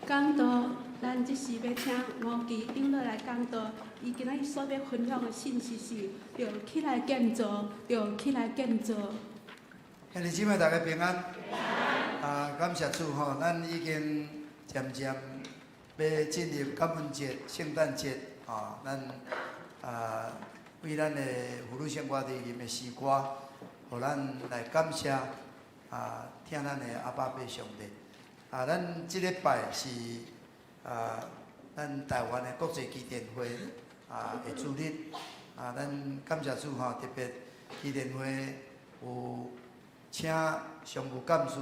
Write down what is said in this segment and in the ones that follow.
讲道，咱即时要请吴奇长老来讲道。伊今仔日所要分享的信息是：要起来建造，要起来建造。兄弟姊妹，大家平安。感谢主吼，咱已经渐渐要进入感恩节、圣诞节咱为咱的福禄圣歌里面的诗歌，互咱来感谢听咱的阿爸爸上帝。咱即礼拜是咱台湾的国际祈典会的主日咱感谢主吼，特别祈典会有请常务干事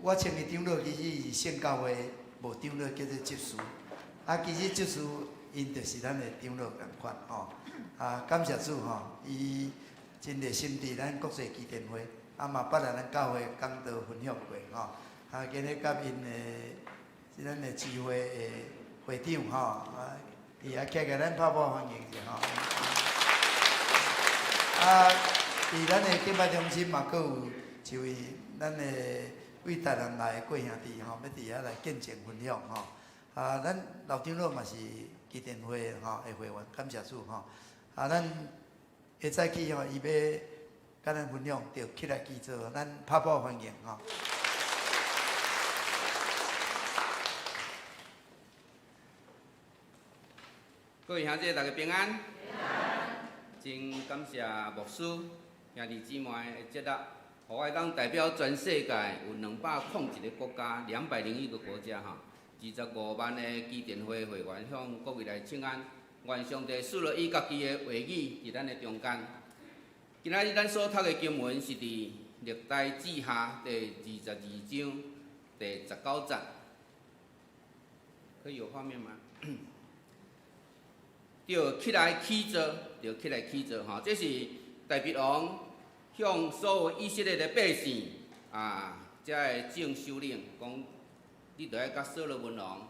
我称伊长老，其实是圣教会无长老叫做执事，其实执事因就是咱的长老共款感谢主伊真热心伫咱国际祈典会，嘛捌来咱教会讲道分享过今日甲因的咱的聚会的会长伊也客家咱拍拍欢迎者伫咱的敬拜中心嘛，阁有一位咱的为台南来的过兄弟要伫遐来见证分享咱老长老嘛是祈典会的会员，感谢主咱下早起伊要甲咱分享，就起来祈祷，咱拍拍欢迎各位兄弟，大家平安。真感谢牧师、兄弟姊妹的接纳，互我当代表全世界有201个国家、201个国家25万的基甸会会员向各位来请安。愿上帝赐了伊家己的话语伫咱的中间。今仔日咱所读的经文是伫《历代志下》第22章第19节。可以有画面吗？要起来起造，要起来起造这是大卫王向所有以色列的百姓这个正首领讲，你着爱甲所罗门王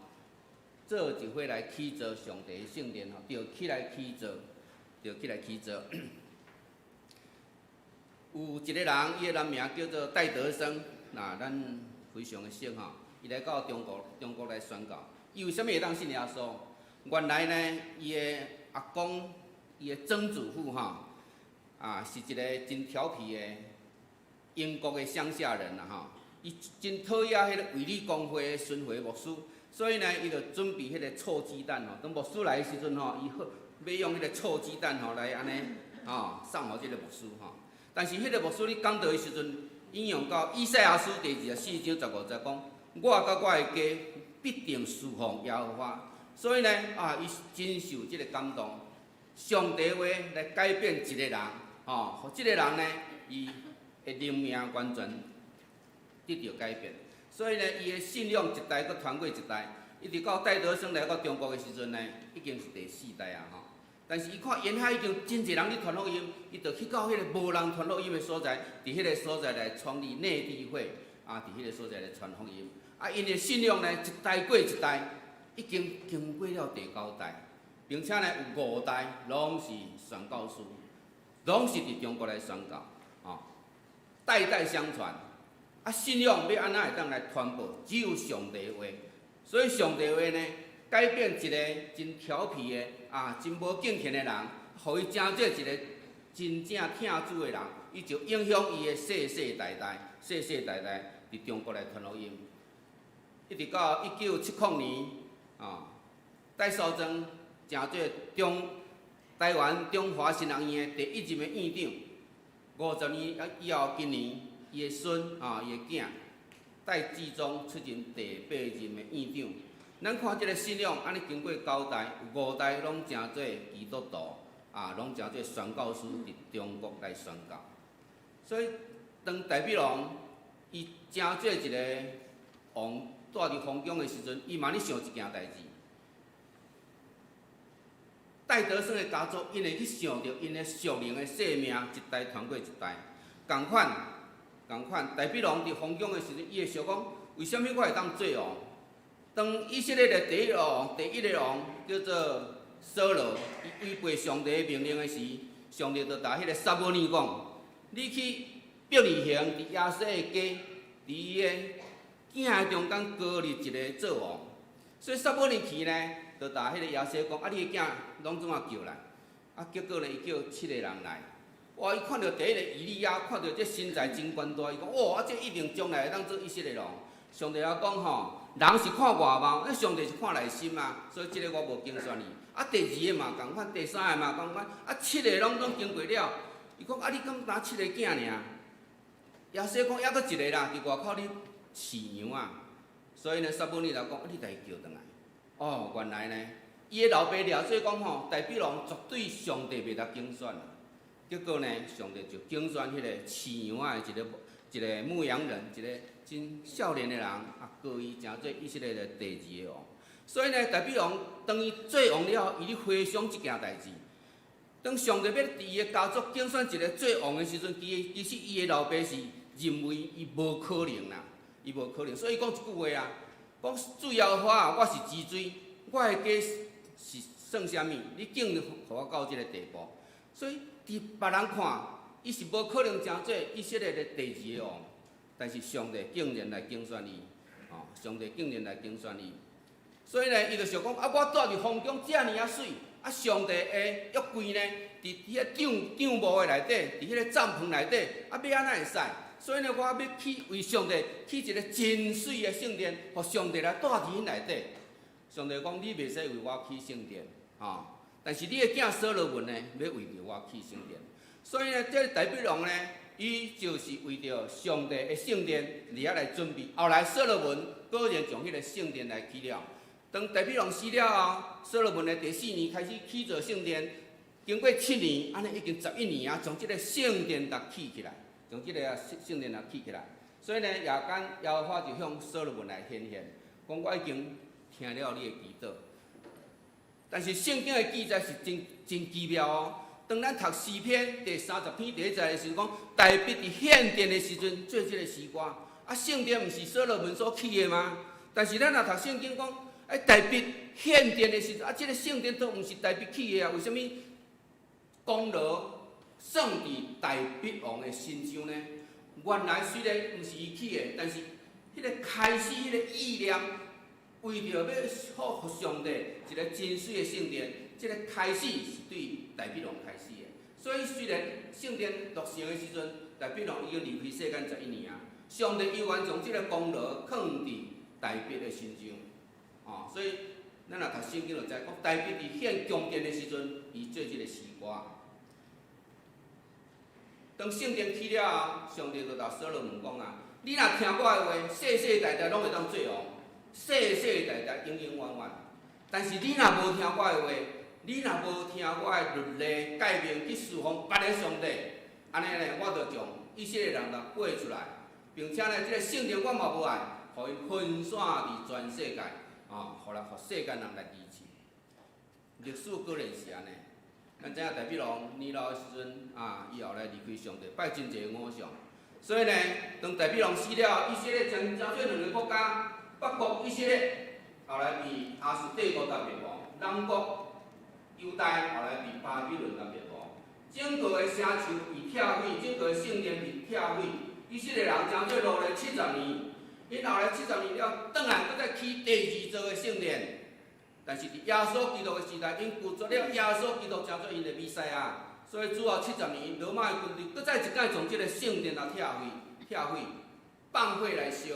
做一伙来起造上帝的圣殿着起来起造，着起来起造。有一个人，伊的男名叫做戴德生，咱非常的熟伊来到中国来宣教。伊为什么会当信耶稣？原来呢，伊的阿公，伊的曾祖父是一个真调皮的英国的乡下人伊真讨厌迄个卫理公会的巡回牧师，所以呢，伊就准备迄个臭鸡蛋当牧师来的时阵伊要用迄个臭鸡蛋来安尼送互即个牧师但是迄个牧师咧讲道的时阵，引用到以赛亚书第24章15节讲，我甲我的家必定侍奉耶和华。所以呢，伊真受即个感动，上帝话来改变一个人，互即个人呢，伊的灵命完全得到改变。所以呢，伊的信仰一代搁传过一代，一直到戴德生来到中国的时阵呢，已经是第4代但是伊看沿海已经真侪人咧传福音，伊就去到迄个无人传福音的所在，伫迄个所在来创立内地会，伫迄个所在来传福音。因的信仰呢，一代过一代。已经经过了第9代，并且呢有5代拢是宣教师，拢是伫中国来宣教，代代相传。信仰要安怎会当来传播？只有上帝的话。所以上帝的话呢，改变一个真调皮的真无敬虔的人，互伊成做一个真正听主的人，伊就影响伊的世世代代伫中国来传福音，一直到1970年。戴绍曾成做台湾中华神学院的第1任的院长，50年以后，今年伊的孙伊的囝戴志忠出任第8任的院长。咱看这个信仰，安尼经过9代，有5代拢成做基督徒，拢成做宣教师伫中国来宣教。所以，当大卫王伊成做一个王。住伫皇宫的时阵，伊嘛咧想一件代志。戴德生的家族，因会去想着因的属灵的生命一代传过一代。共款，大卫王伫皇宫的时阵，伊会想讲，为什么我会当做王？当以色列的第一个王叫做扫罗，伊违背上帝的命令的时，上帝就甲迄个撒母耳讲：你去伯利恒伫亚瑟的家，伫伊的囝的中间高立一个做王。所以撒母耳去呢，就打迄个亚瑟讲：啊，你的囝拢怎啊叫来？啊，结果呢，伊叫7个人来。哇！伊看到第一个以利亚，看到这身材真悬大，伊讲：哇！啊，这一定将来会当做以色列王。上帝也讲吼，人是看外貌，那上帝是看内心啊。所以这个我无竞选伊。啊，第2个嘛共款，第3个嘛共款。啊，7个拢经过了。伊讲：啊，你敢打7个囝尔？亚瑟讲：抑阁一个啦，伫外口咧饲羊啊。所以呢，撒母耳就讲：你家己叫转来。哦，原来呢，伊的老爸了，所以讲吼，大比郎绝对上帝袂当竞选。结果呢，上帝就竞选迄个饲羊的一个牧羊人，一个真少年的人，啊，高伊成做以色列的第2个王。所以呢，大比郎当伊做王了后，伊咧回想即件代志。当上帝要伫伊的家族竞选一个做王的时阵，其实伊的老爸是认为伊无可能啦，伊无可能。所以讲一句话啊，讲主耶和华啊，我是之水，我的家是算啥物？你竟互我到即个地步，所以伫别人看，伊是无可能成做以色列的第2个王。但是上帝竟然来竞选伊，哦，上帝竟然来竞选伊。所以呢，伊就想讲：啊，我住伫皇宫遮尔啊水，啊，上帝的约柜呢，伫迄个帐幕的内底，伫迄个帐篷内底，啊，要安怎会使？所以呢，我要去为上帝起一个真水的圣殿，互上帝来住伫迄内底。上帝讲：你袂使为我起圣殿，哦，但是你的囝所罗门呢，要为着我起圣殿。所以呢，这大比郎呢，伊就是为着上帝的圣殿而遐来准备。后来所罗门果然将迄个圣殿来起了。当大比郎死了后，所罗门的第4年开始起造圣殿，经过7年，安尼已经11年啊，将即个圣殿来起起来，将即个圣殿来起起来。所以呢，夜间耶和华就向所罗门来显现，讲我已经听了你的祈祷。但是圣经的记载是真奇妙哦。当咱读诗篇第30篇第1节的时候，讲大卫伫献殿的时阵做即个诗歌，啊，圣殿毋是所罗门所起的吗？但是咱若读圣经讲，大卫献殿的时阵，啊，即个圣殿都毋是大卫起的啊，为什么功劳算伫大卫王的身上呢？原来虽然毋是伊起的，但是迄个开始迄个意念，为着要好互上帝一个真水的圣殿，即个开始是对大卫王开始的。所以虽然圣殿落成的时阵，大卫王已经离开世间11年啊，上帝依然将即个功劳放伫大卫的身上。哦，所以咱若读圣经就知，讲大卫伫献宫殿的时阵，伊做即个诗歌。当圣殿起了后，上帝就甲所罗门讲啊：你若听我的话，世世代代拢会当做王，世世代代永永远远。但是你若无听我的话，你若无听我的律例诫命去侍奉别个上帝，安尼呢，我就将以色列人来背出来，并且呢，即个圣殿我嘛无爱，互伊分散伫全世界。互世间人来支持。历史果然是安尼。咱知影大比郎年老的时阵伊后来离开上帝，拜真侪偶像。所以呢，当大比郎死了，以色列成做2个国家，北国以色列后来被亚述帝国来灭亡，南国犹大后来被巴比伦来灭亡。整个的城墙被拆毁，整个的圣殿被拆毁。以色列人真做落来70年。因后来70年了，转来搁再起第2座的圣殿，但是伫耶稣基督的时代，因拒绝了耶稣基督成做因的弥赛亚，所以主后70年，罗马的军队搁再一届将即个圣殿来拆毁，放火来烧。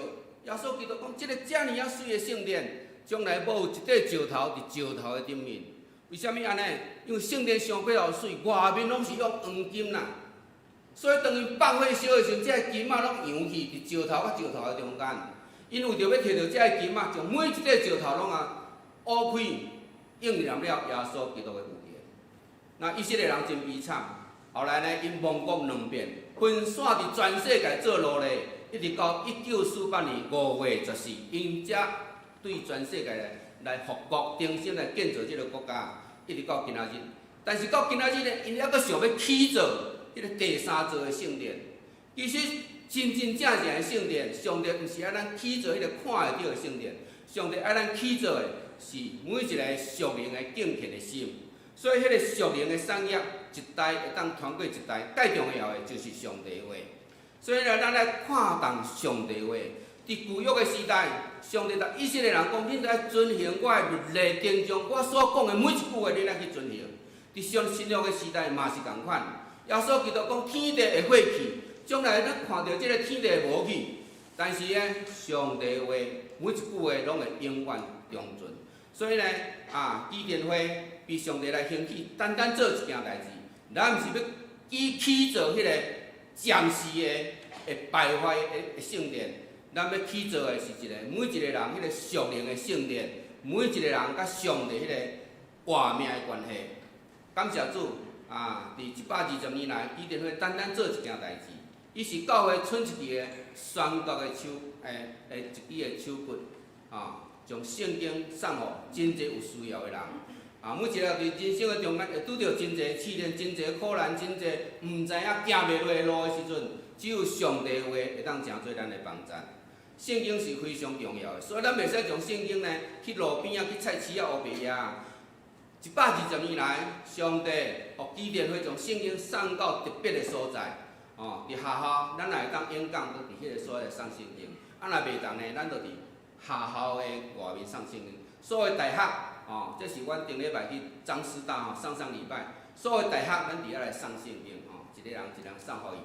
耶稣基督讲，即个遮尔啊水的圣殿，将来要有一块石头伫石头的顶面。为虾米安尼？因为圣殿上几头水，外面拢是用黄金啦。所以当伊放火烧的时候，这金仔拢扬起伫石头甲石头的中间。因为着要摕到这金仔，将每一块石头拢挖开，应验了耶稣基督的预言。那以色列人真悲惨。后来呢，因亡国2遍，分散伫全世界做奴隶，一直到1948年5月14日，因才对全世界来复国，重新来建造这个国家，一直到今仔日。但是到今仔日呢，因还阁想要起造迄个第3座的圣殿。其实真正的圣殿，上帝毋是爱咱起造迄个看会到的圣殿，上帝爱咱起造的是每一个属灵的敬虔的心。所以迄个属灵的产业，一代会当传过一代，最重要的就是上帝话。所以呢，咱来看重上帝话，伫旧约的时代，上帝甲以色列人讲，恁爱遵行我的律例，敬重我所讲的每一句话，恁爱去遵行。伫新约的时代嘛是共款。耶稣基督讲天地会过去，将来咱看到即个天地会无去，但是呢，上帝话每一句话拢会永远长存。所以呢，基甸会被上帝来兴起，单单做一件代志，咱毋是要起造迄个暂时的败坏的圣殿。咱要起造的是一个每一个人迄个属灵的圣殿，每一个人甲上帝迄个活命的关系。感谢主伫120年来，基甸会单单做一件代志，伊是教会剩一支的宣告的手一支的手骨将圣经送予真侪有需要的人。每一个伫人生的中间会拄到真侪试炼、真侪苦难、真侪毋知影行袂落的路的时阵，只有上帝的话会当成做咱的帮助。圣经是非常重要的，所以咱袂使将圣经呢去路边去菜市乌白野。120年来，上帝互基甸会将圣经送到特别的所在。伫学校，咱也会当演讲，都伫迄个所在送圣经。若袂当呢，咱就伫学校的外面送圣经。所有大学，这是阮顶礼拜去张师大上礼拜，所有大学咱伫遐来送圣经，一个人一人送互伊。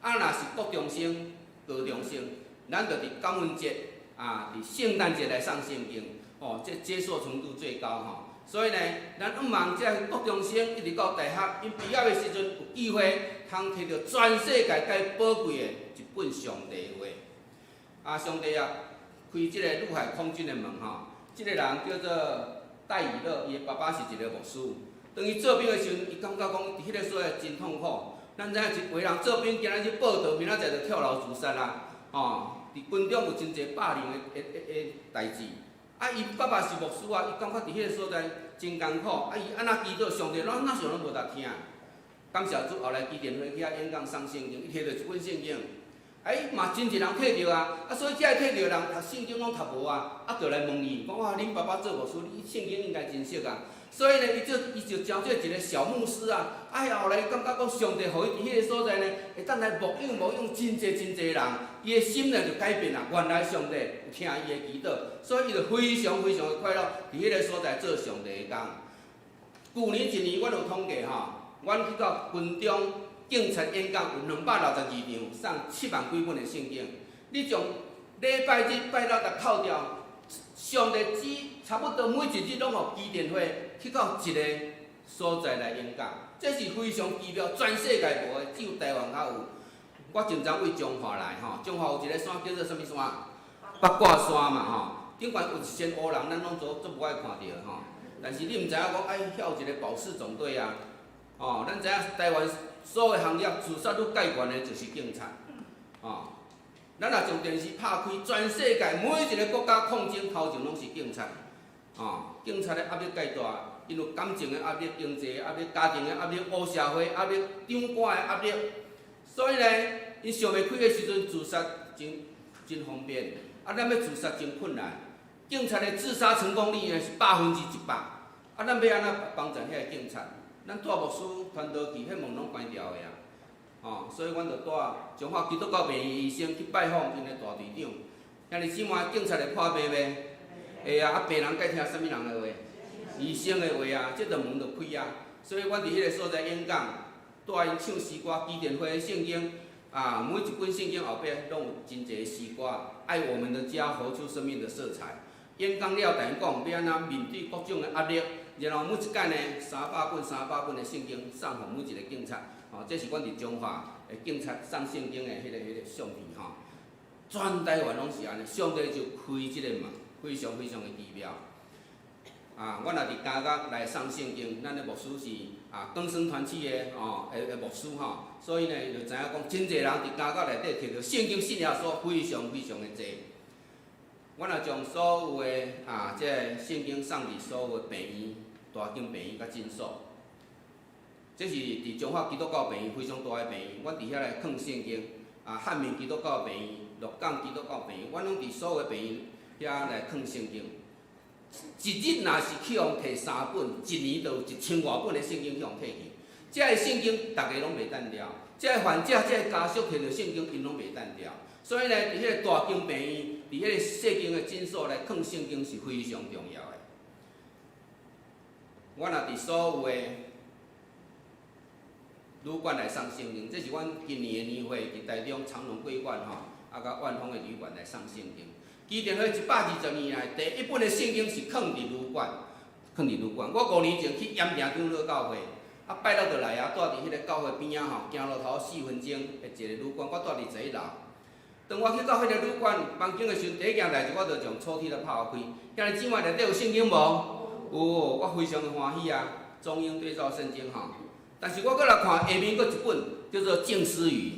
若是国中生、高中生，咱就伫感恩节伫圣诞节来送圣经，这接受程度最高所以呢，咱毋望这国中生一直到大学，因毕业的时阵有机会，通摕到全世界介宝贵的一本上帝的话。上帝开这个陆海空军的门这个人叫做戴以乐，伊的爸爸是一个牧师。当伊做兵的时阵，伊感觉讲伫迄个所在真痛苦。咱知影一个人做兵，今日去报道，明仔载就跳楼自杀啦。伫军中有真侪霸凌的代志。伊爸爸是牧师伊感觉伫迄个所在真艰苦。伊安那祈祷上帝，哪想拢无值听。感谢主，后来基甸会去演讲送圣经，伊摕到一本圣经。嘛真侪人摕到所以遮摕到的人读圣经拢读无就来问伊，讲恁爸爸做牧师，你圣经应该真熟所以呢，伊就招做一个小牧师后来感觉讲上帝互伊伫迄个所在呢，会当来牧养真侪人，伊的心呢就改变原来上帝有听伊的祈祷，所以伊就非常非常的快乐，伫迄个所在做上帝的工。去年一年，阮有统计阮去到军中警察演讲有262场，送7万几本的圣经。你从礼拜日、拜六来扣掉，上帝差不多每一日拢互基甸会去到一个所在来演讲，这是非常奇妙，全世界无的，只有台湾才有。我经常为中华来中华有一个山叫做什么山？八卦山嘛顶悬有一仙乌人，咱拢做无爱看到但是你毋知影讲遐有一个保世总队咱知影台湾所有行业自杀率介悬的就是警察咱若从电视拍开，全世界每一个国家抗争头前拢是警察警察的压力介大，因有感情的压力、经济的压力、家庭的压力、乌社会的压力、长官的压力，所以呢，因想袂开的时阵自杀真方便，咱要自杀真困难。警察的自杀成功率呢是100%，咱要安怎帮助遐个警察？咱大牧师传道期迄门拢关掉的所以阮就带中华基督教病院医生去拜访因的大队长。兄弟姊妹，警察会破病袂？会病人该听啥物人的话？医生的话这个门就开所以阮伫迄个所在演讲，带因唱诗歌，基甸会的圣经每一本圣经后壁拢有真侪诗歌，爱我们的家，活出生命的色彩。演讲了，但因讲要安怎面对各种的压力，然后每一间呢300本的圣经送互每一个警察，这是阮伫中华的警察送圣经的迄个相片全台湾拢是安尼，上帝就开即个门，非常非常的奇妙。阮也伫家乐来送圣经，咱的牧师是更生团契的牧师所以呢就知影讲真侪人伫家乐内底摕到圣经信耶稣，非常非常的侪。阮也将所有的即个圣经送伫所有的病院、大间病院甲诊所。这是伫中华基督教病院非常大的病院，阮伫遐来放圣经。汉民基督教病院、鹿港基督教病院，阮拢伫所有的病院遐来放圣经。一日若是去互摕3本，一年就有1000外本的圣经去互摕去。这个圣经大家拢袂单调，这个患者、这个家属摕到圣经，因拢袂单调。所以呢，伫迄个大经病院，伫迄个细经的诊所来藏圣经是非常重要的。我若伫所有的旅馆来送圣经，这是阮今年的年会，伫台中长隆桂馆吼，甲万丰的旅馆来送圣经。基甸会120年来第一本的圣经是藏伫旅馆，藏伫旅馆。我5年前去盐埕长老教会，拜六就来住伫迄个教会边仔吼，行路头4分钟的一个旅馆，我住伫坐1楼。当我去到迄个旅馆房间的时候，第一件代志我就将抽屉来拍开，兄弟姊妹内底有圣经无？有，我非常的欢喜啊！中英对照圣经吼。但是我搁来看下面搁一本叫做《静思语》，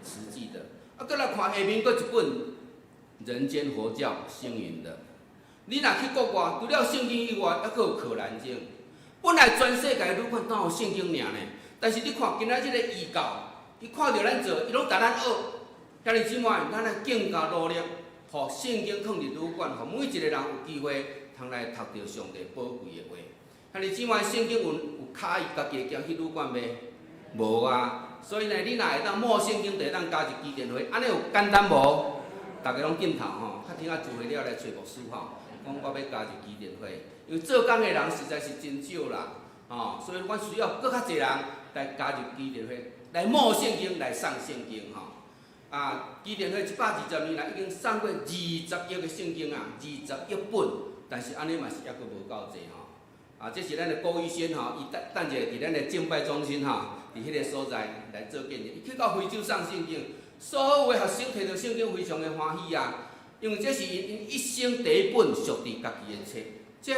实际的。搁来看下面搁一本《人间佛教星云》的。你若去国外，除了圣经以外，还搁有可兰经。本来全世界旅馆哪有圣经尔呢？但是你看今仔日个遗教，伊看到咱做，伊拢甲咱学。兄弟姊妹，咱来更加努力，互圣经放入旅馆，互每一个人有机会通来读到上帝宝贵的话。兄弟姊妹，圣经有卡伊家己行去旅馆袂？无啊。所以呢，你若会当摸圣经，就会当加入基甸会，安尼有简单无？大家拢紧头吼，较听聚会了来找牧师吼，讲我要加入基甸会，因为做工的人实在是真少啦，吼，所以阮需要搁较侪人来加入基甸会，来摸圣经，来送圣经吼。基甸会120年来已经送过20亿个圣经啊，20亿本，但是安尼嘛是抑阁无够济吼。这是咱的郭医生吼，伊等者伫咱的敬拜中心吼，伫迄个所在来做见证。伊去到非洲送圣经，所有的学生摕到圣经非常的欢喜啊，因为这是因一生第一本属于家己的册。这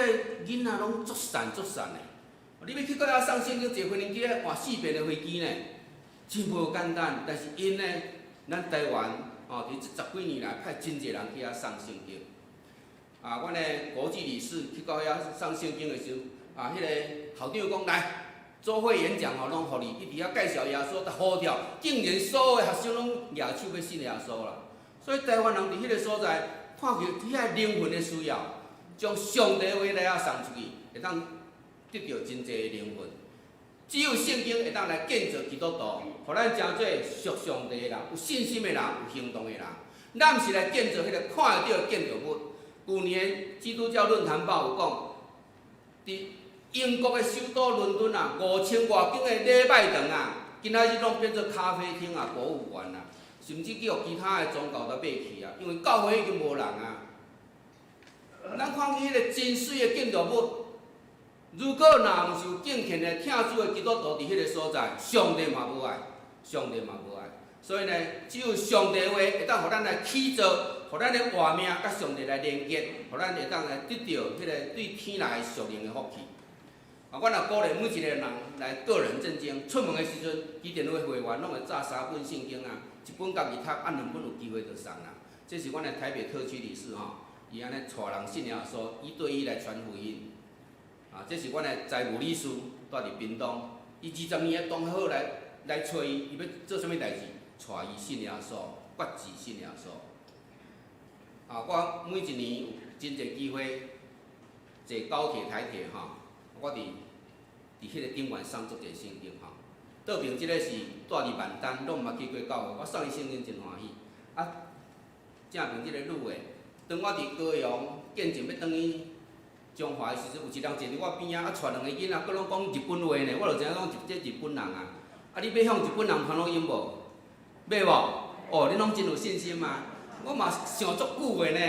囡仔拢足善足善的。你要去到遐送圣经，坐飞机换4遍的飞机呢，真无简单。但是因呢，咱台湾伫这10几年来派真侪人去遐送圣经。阮的国际理事去到遐送圣经的时候，迄个校长讲来做伙演讲拢互你，伊伫遐介绍耶稣，才好跳，竟然所有的学生拢举手要信耶稣啦。所以台湾人伫迄个所在，看到遐灵魂的需要，将上帝的话来遐送出去，会当得到真侪的灵魂。只有圣经会当来建造基督徒，互咱真做属上帝的人，有信心的人，有行动的人。咱毋是来建造迄个看得到的建筑物。去年基督教论坛报有讲，伫英国的首都伦敦啊，5000外间的礼拜堂啊，今仔日拢变做咖啡厅啊、博物馆啊，甚至叫其他的宗教都买去啊，因为教会已经无人啊。咱看去迄个真水的建筑物，如果若毋是有敬虔的听主的基督徒伫迄个所在，上帝嘛无爱，上帝嘛无爱。所以呢，只有上帝话会当互咱来起造。互咱的活命甲上帝来连接，互咱会当来得到迄个对天来属灵的福气。我若鼓励每一个人来个人正经，出门的时阵，基甸会会员拢会炸3本圣经啊，一本家己读，2本有机会就送啦。这是阮的台北特区理事吼，伊安尼带人信耶稣，1对1来传福音。这是阮的财务理事，住伫屏东，伊20年的同好来找伊，伊要做啥物代志？带伊信耶稣，决志信耶稣。我每一年有真侪机会坐高铁、台铁吼，我伫迄个顶悬送足侪圣经吼。倒边即个是住伫万丹，拢毋捌去过教会，我送伊圣经真欢喜。正边即个女的，当我伫高雄见证要转去中华的时阵，有一人坐伫我边仔，带2个囡仔，佫拢讲日本话呢，我就知影讲这日本人啊。你要向日本人传福音无？要无？你拢真有信心啊！我嘛想足久的呢，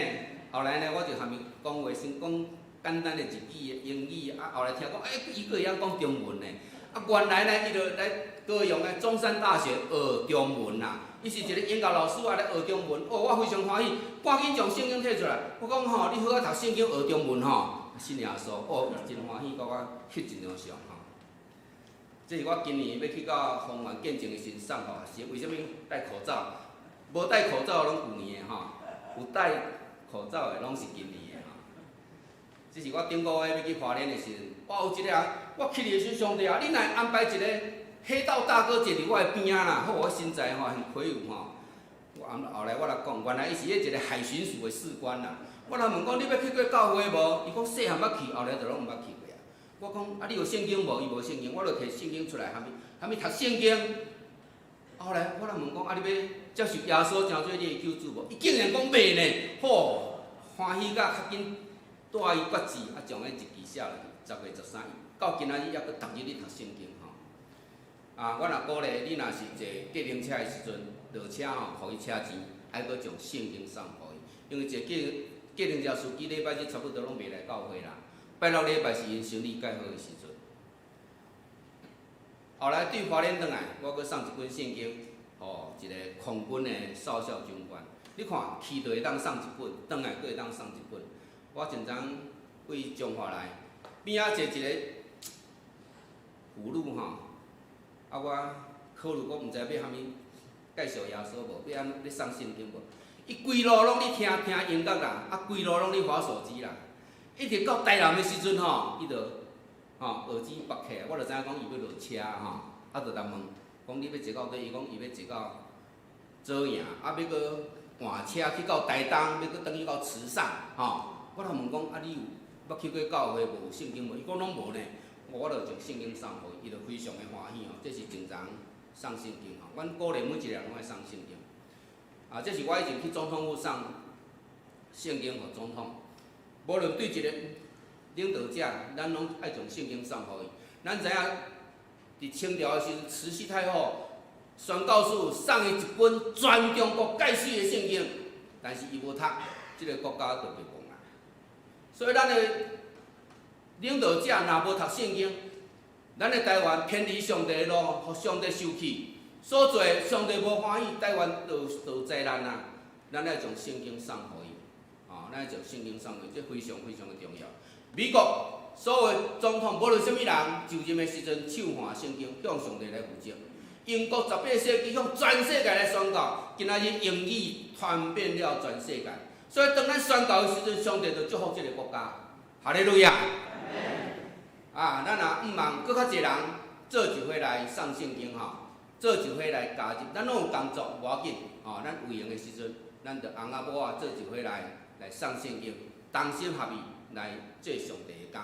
后来呢，我就含伊讲话，先讲简单的日语、英语，后来听讲，伊佫会晓讲中文呢。原来呢，伊就来高雄的中山大学学中文啦。伊是一个演教老师来学中文，我非常欢喜，赶紧将圣经摕出来。我讲吼，你好啊，读圣经学中文吼，信耶稣，真欢喜，甲我翕一张相吼。这是我今年要去到丰原见证的时送互学生，为什么戴口罩？无戴口罩拢旧年的吼，有戴口罩的拢是今年的吼。这是我顶个月要去花莲的时阵，有一个人，我去的时阵，上帝啊，你若安排一个黑道大哥坐伫我的边仔啦，好，我身材吼很魁梧吼。后来我来讲，原来伊是一个海巡署的士官啦。我来问讲，你要去过教会无？伊讲细汉捌去，后来就拢毋捌去过啊。我讲你有圣经无？伊无圣经，我就摕圣经出来，含伊读圣经。后来我来问讲，你要接受耶稣诚做你的救主无？伊竟然讲袂呢，吼，欢喜甲较紧带伊决志，啊，将迄日期写落去，10月13日，到今仔日还阁逐日咧读圣经吼。啊，我若鼓励你，若是坐计程车的时阵，落车吼，互伊车钱，还阁将圣经送互伊，因为一个计程车司机礼拜日差不多拢袂来教会啦，拜六礼拜是因生理介好的时阵。后来对花莲转来，我阁送一本圣经，哦，一个空军的少校军官。你看，去就会当送一本，转来阁会当送一本。我前昨为中华来，边仔坐一个妇女吼，啊我考虑我毋知要虾米介绍耶稣无，要安咧送圣经无？伊规路拢咧听音乐啦，啊规路拢咧滑手机啦，一直到台南的时阵吼，伊就耳机拔起来，我就知影讲伊要落车吼，啊就来问，讲你要坐到底？伊讲伊要坐到左营，啊要搁换车去到台东，要搁转去到池上吼。我就问讲，啊你有捌去过教会无？有圣经无？伊讲拢无呢。我就将圣经送互伊，伊就非常的欢喜吼。这是正常送圣经吼，阮鼓励每一个人拢爱送圣经。啊，这是我以前去总统府送圣经互总统。无论对一个领导者，咱拢爱将圣经送互伊。咱知影，伫清朝的时阵，慈禧太后宣告书送伊一本全中国解释的圣经，但是伊无读，即个国家就袂亡啦。所以咱的领导者若无读圣经，咱的台湾偏离上帝的路，互上帝受气，所做上帝无欢喜，台湾就灾难啊！咱要将圣经送互伊，咱要将圣经送互伊，这非常非常的重要。美国所有总统，无论什么人就任的时阵，手换圣经，向上帝来负责。英国18世纪向全世界来宣告，今仔日英语传遍了全世界。所以当咱宣告的时阵，上帝就祝福这个国家。哈利路亚！咱若毋忙，搁较侪人做一回来送圣经吼，做一回来加入，咱拢有工作无要紧咱有闲的时阵，咱着翁仔某仔做一回来送圣经，同心合意来做上帝的工，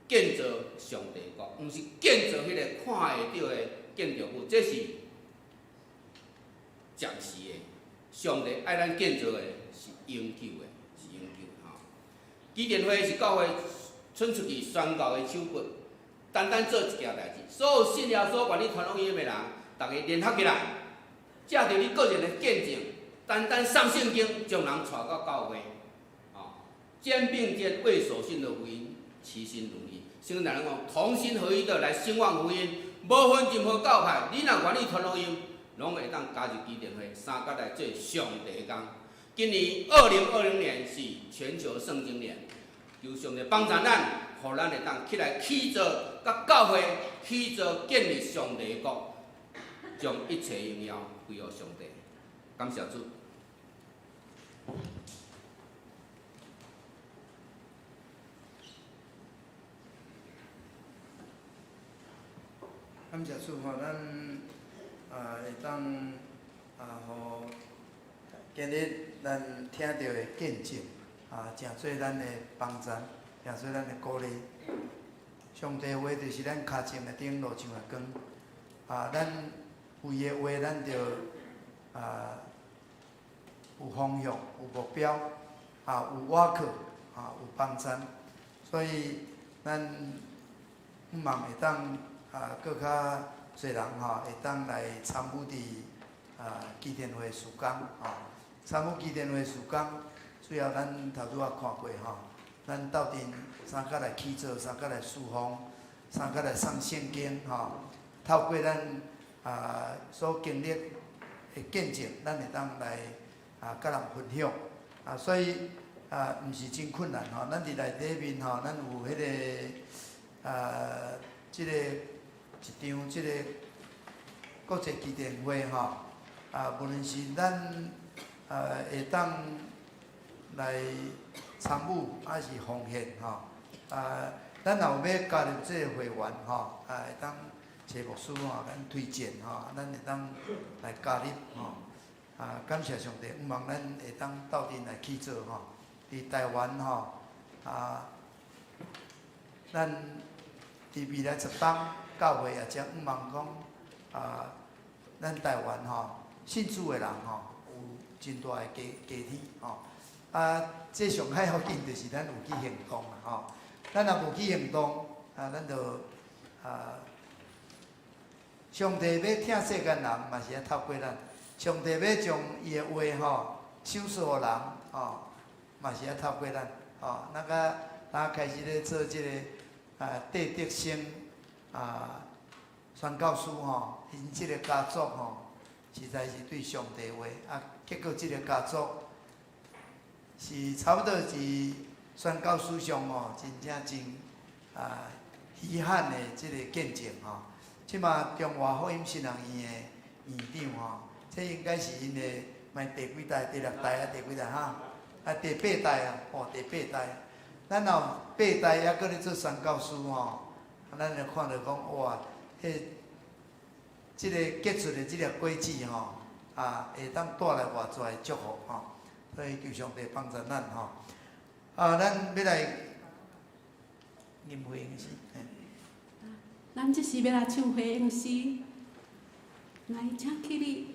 建造上帝的国，毋是建造迄个看会到的建筑物，这是暂时的。上帝爱咱建造的是永久的，是永久的基甸会是教会伸出去宣告的手骨，单单做一件代志。所有信耶稣、愿意传福音的人，大家联合起来，借着你个人的见证，单单上圣经，将人带到教会。肩并肩为所信的福音齐心努力。圣经内容讲，同心合一的来兴旺福音，无分任何教派，你若愿意传福音，拢会当加入基甸会，三甲来做上帝的工。今年2020年是全球圣经年。求上帝帮助咱，互咱会当起来起造甲教会，起造建立上帝的国，将一切荣耀归予上帝。感谢主。感谢主吼，咱会当互今日咱听到的见证。诚做咱的帮助，诚做咱的鼓励。上帝话就是咱脚前的灯，路上的光。咱为的话，咱着有方向，有目标，有瓦靠，有帮助。所以咱毋茫会当搁较侪人会当来参与基甸会事工参与基甸会事工。最后，咱头拄仔看过咱斗阵三甲来起造，三甲来侍奉，三甲来送圣经透过咱所经历的见证，咱会当来甲人分享所以毋是真困难咱伫内底面咱有迄个即个一场即个国际基甸会无论是咱会当来参与，还是奉献咱若有要加入这个会员会当找牧师咱推荐咱会当来加入感谢上帝，毋茫咱会当斗阵来起造伫台湾咱伫未来10冬教会也将毋茫讲咱台湾信主的人吼，有真大的加添吼。这上海福建就是咱有去行动啦吼。咱若无去行动，咱就上帝要疼世间人，嘛是要透过咱。上帝要将伊的话吼，手诉互人吼，嘛是要透过咱吼。咱开始咧做即个戴德生宣教师吼，因即个家族吼，实在是对上帝话结果即个家族是差不多是宣教史上吼，真正真稀罕的即个见证吼。即马中华福音新人院的院长吼，这应该是因的卖第几代？第6代第几代哈？第8代第8代。咱若8代还搁咧做宣教师吼，咱就看到讲哇，即个结出的即个果子吼，会当带来偌济的祝福吼。所以求上帝帮助咱吼。咱要来念回应诗。咱即时要来唱回应诗，来请起立。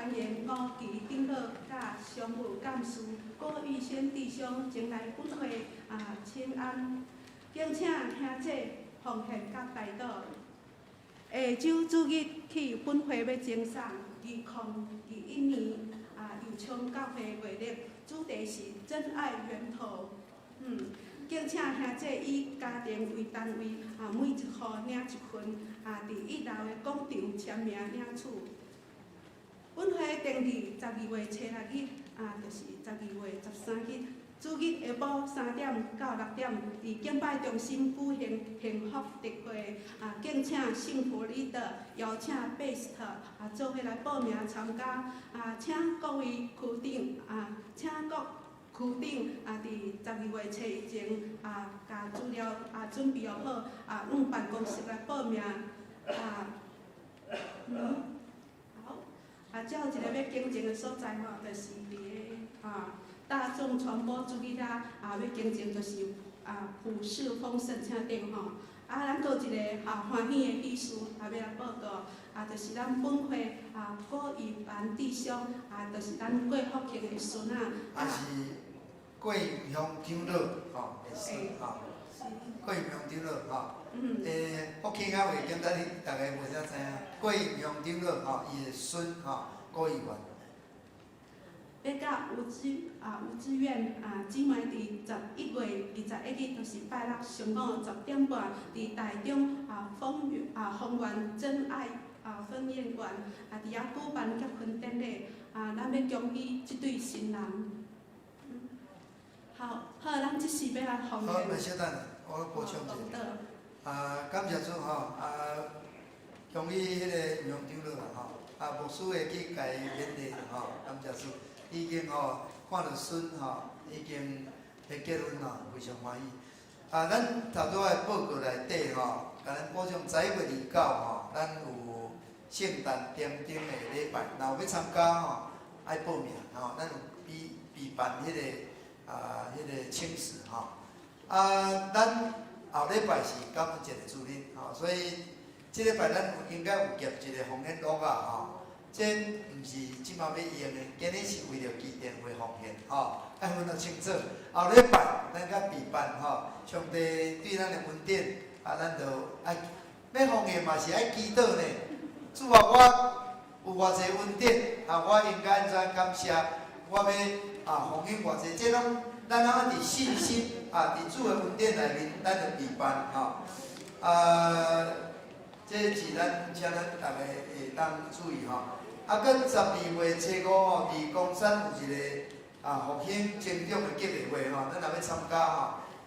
欢迎5期长老甲常务干事郭玉轩弟兄前来本会请安，敬请兄姐奉献甲代祷。下周主日起，本会要赠送2021年油葱教会月历，主题是真爱源头。敬请兄姐以家庭为单位，每一户领一份，伫1楼的广场签名领取。本会定伫12月初6日，就是12月13日，主日下晡3点到6点，伫敬拜中心举行幸福特会。敬请幸福里的邀请贝斯特做伙来报名参加。请各位区长请各区长伫12月初以前甲资料准备好，往办公室来报名。最后一个要竞争的所在就是伫个大众传播主日要竞争就是普世丰盛请顶咱搁一个欢喜的喜事要来报告，就是咱本会郭义凡弟兄就是咱郭福庆的孙是郭雄长老的孙郭雄长老福庆话今仔日大家袂晓知影，郭雄长老伊的孙郭义凡。要甲吴志远姊妹伫11月21日，就是拜六上午10点半，伫台中丰原真爱婚宴馆伫遐举办结婚典礼。咱要恭喜这对新人。好，咱即时要来奉献。好，袂小等，我补充一下。感谢主恭喜迄个杨长老牧师会去甲伊勉励感谢主。已经看到孙已经要结婚非常欢喜。咱头拄仔报告内底甲咱补充11月29咱有圣诞点灯的礼拜，若有要参加爱报名咱有备办迄个请示咱后礼拜是感恩节的主日所以这礼拜咱应该有夹一个奉献录这毋是即马要用的，今日是为了纪念会奉献爱分得清楚。后礼拜咱甲备办上帝对咱的恩典咱就爱要奉献嘛是爱祈祷呢。主我有偌济恩典我应该安怎感谢？我要奉献偌济，这拢咱通伫信心伫主的恩典内面，咱就备办这是请咱大家会当注意跟12月初5伫公山有一个复兴成长的激励会咱若要参加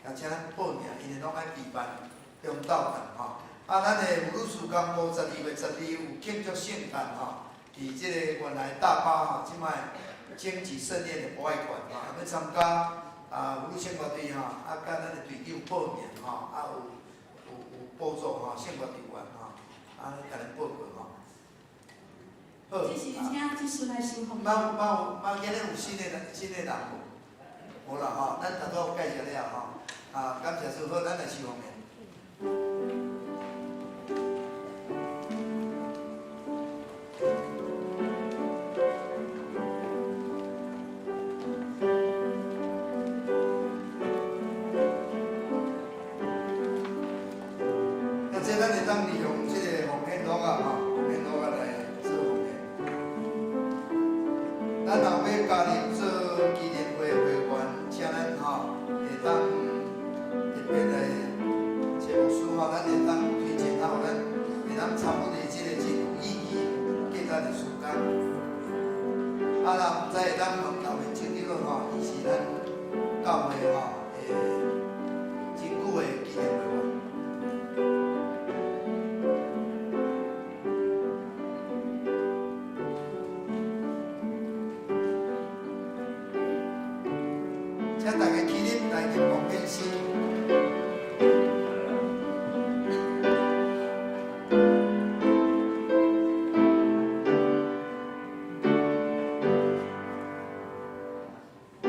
也请报名，因为拢爱备办中斗办咱的妇女事工部12月12有庆祝圣诞伫即个原来大巴即摆经济盛宴的博爱馆要参加妇女生活队甲咱的队长报名有补助生活队员甲咱报告好。这是请即时来先奉献。今日有新的人无啦咱头拄有介绍了感谢主，好，咱来先奉献。这咱会当利用这个奉献录奉献录来做奉献。咱若要加入做纪念会的会员，请咱会当特别来找牧师咱会当推荐咱会当参与的这个真有意义价值的事工。若毋知会当问头面清长老伊是咱教会真久的纪念会员。请大家起立来敬奉献诗。我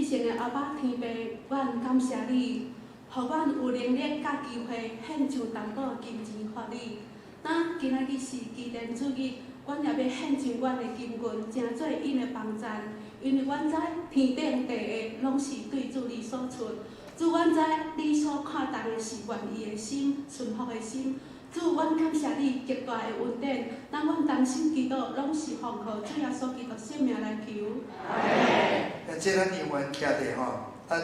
生的阿爸天父，阮感谢你，互阮有能力甲机会献上淡薄金钱予你。咱今仔日是基甸主日，阮也要献上阮的金quyền，诚做因的帮赞。因为阮知天顶地下拢是对主你所出。主，阮知你所看重的是愿意的心、顺服的心。主，阮感谢你极大的恩典，咱阮同心祈祷，拢是奉靠主耶稣基督圣名来求。即咱英文徛伫吼，咱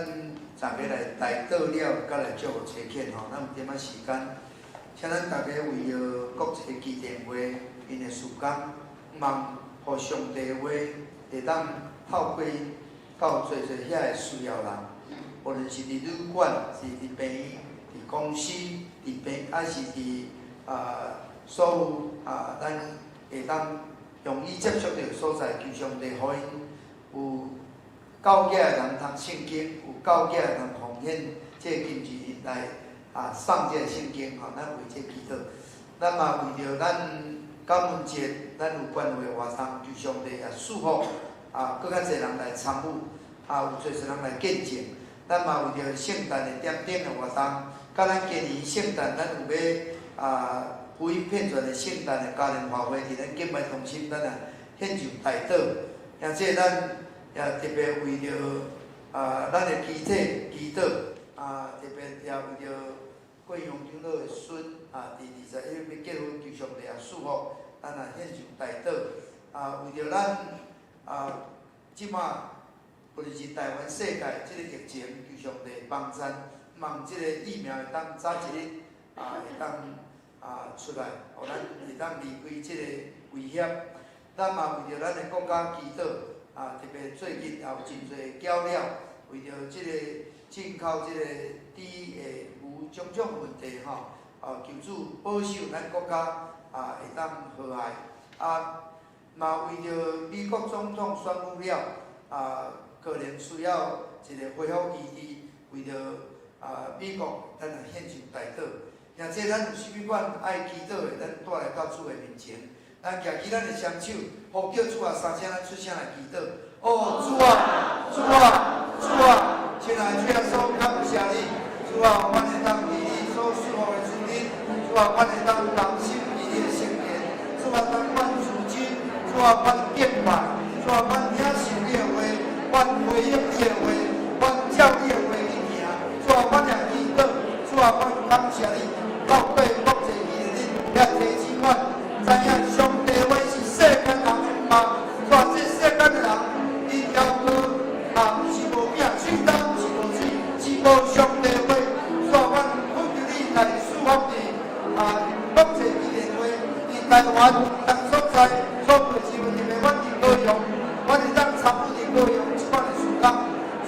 大家来代祷了，甲来祝福祈恳吼，咱有点仔时间，请咱大家为着国际基甸会因的事工，望互上帝的话会当透过到做遐个需要人，无论是伫旅馆、是伫病院、伫公司、伫病，还是伫所有咱会当容易接触到所在，求上帝互因有够格的人读圣经，有够格的人奉献这金钱来送这圣经吼，咱为这祈祷。咱嘛为着咱感恩节，咱有关会活动，求上帝也祝福更较侪人来参与，有做侪人来见证。咱嘛为着圣诞的点灯的活动，甲咱今年圣诞，咱有要非片段的圣诞的家庭聚会，伫咱敬拜中心，咱献上代祷，而且咱也特别为着咱的肢体祈祷，特别也为着贵阳长老的孙伫21要结婚，求上帝也祝福，咱也献上代祷，为着咱即马无论是台湾世界即个疫情，求上帝帮赞，望即个疫苗会当早一日会当出来，互咱会当离开即个危险。咱嘛为着咱的国家祈祷，特别最近也有真侪较量，为着即个进口即个猪的有种种问题吼，求主保守咱国家会当和谐。嘛为着美国总统宣布了，可能需要一个恢复医治，为着美国，咱来献上代祷。而且咱有啥物款爱祈祷的，咱带来到主的面前，咱举起咱的双手，呼叫主三声，咱出声来祈祷。主啊，主啊，主啊，亲爱的主耶稣，感谢你，主啊，阮会当伫你所赐予的主日，主啊，阮会当同心伫你的圣殿，主啊，当阮自尊，主啊，阮敬拜，主啊，阮领受你的话，阮回应你的话，阮照你的话去行，主啊，阮也祈祷，主啊，阮感谢你。到对国际艺人也提醒阮，知影上帝话是世间人的梦，说这世间的人，伊要求是无命，水当是无水，是无上帝话，说阮恳求你来祝福你国际艺人会，伫台湾各所在所做是问题的，阮伫高雄，阮会当参与伫高雄即款的事工，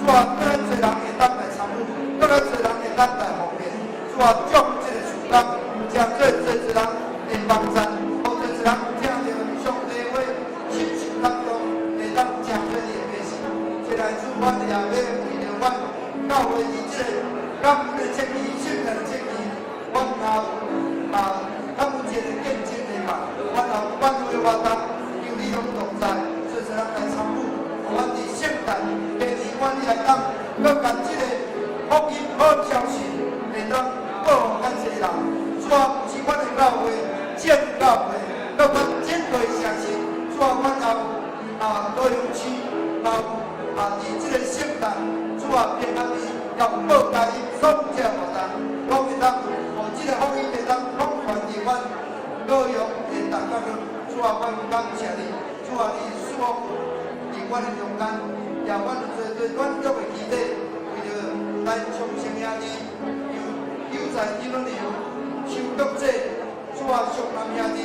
主啊，更较侪人会当来参与，更较侪人会当来奉献，主啊，将这个。将做人的帮赞，互做人听到上帝话，心情当中会当正对你的百姓。这来主，阮也要为着阮教会以这个感恩的节日、圣诞的节日，阮也有感恩节的见证的嘛，阮也有关会活动，由你拢同在，做人来参与。阮伫圣诞第二，阮也当搁甲这个福音好消息会当报互较侪人。主啊，不是阮的教会，建教会，搁阮建对城市。主啊，阮也有高雄市，也有伫即个圣诞，主啊，平安日也有报答因所有这活动，拢会当，互即个福音会当广传伫阮高雄的大家中。主啊，阮感谢你，主啊，你赐福伫阮的中间，也阮做阮约的基地，为着咱重生兄弟，有在基督里。受国者，主啊，上南兄弟，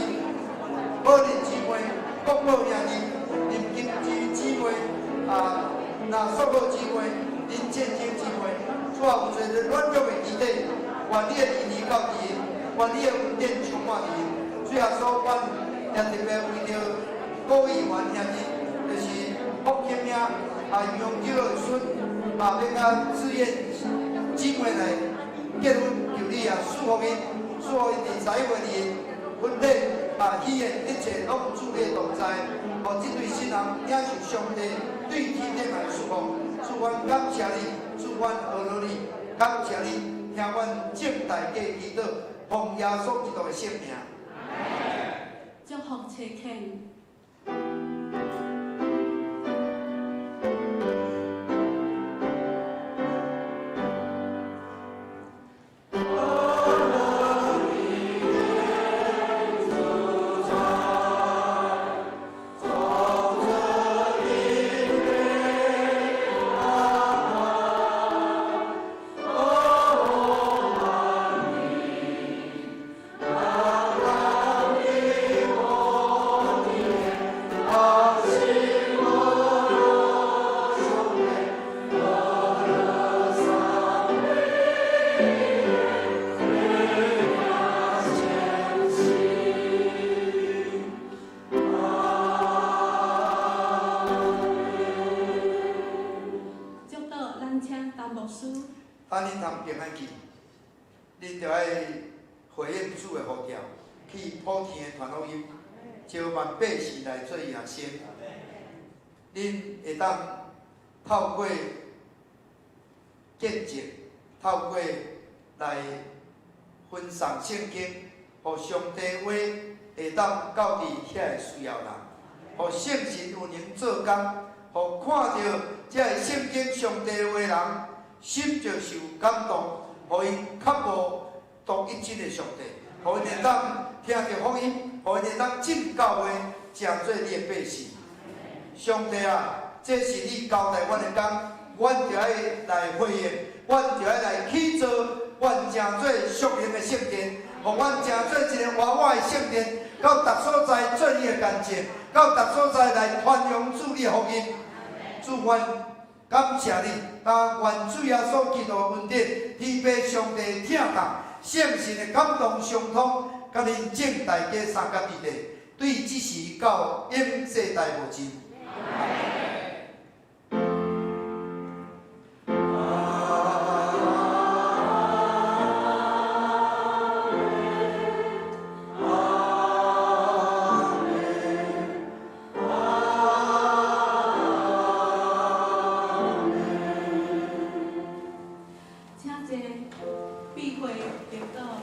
保仁姊妹，国宝兄弟，林金枝姊妹，那硕宝姊妹，林建清姊妹，主啊，有做着软弱的基地，愿你的医治到底，愿你的恩典充满你。主耶稣，阮也特别为着高议员兄弟，就是福建兄，杨九的孙，要甲志愿姊妹来结婚，求你祝福因。所以伫3月2婚礼喜宴一切拢有主的同在，互这对新人领受上帝对天顶来祝福，主阮感谢你，主阮阿罗你，感谢你，听阮正大家祈祷，奉耶稣基督的圣名。祝福切肯。啊，恁通平安去，恁着爱回应主的呼召，去普天的传福音，招万百姓来做耶稣。恁会当透过见证，透过来分享圣经，互上帝话会当到伫遐个需要人，互圣神有能做工，互看到这个圣经上帝的话人。心就受感动，互因较无独一真的上帝，互因会当听到福音，互因会当进教会，成做你的百姓。上帝啊，这是你交代阮的工，阮就爱来回应，阮就爱来去做，阮成做属灵的圣殿，互阮成做一个活活的圣殿，到逐所在做你的工作，到逐所在来传扬主你的福音。祝阮。感谢你，愿主耶稣基督的恩典，天父上帝听从，圣神的感动相通，甲恁正大家三甲地地，对即时到永世代无尽。必会得到。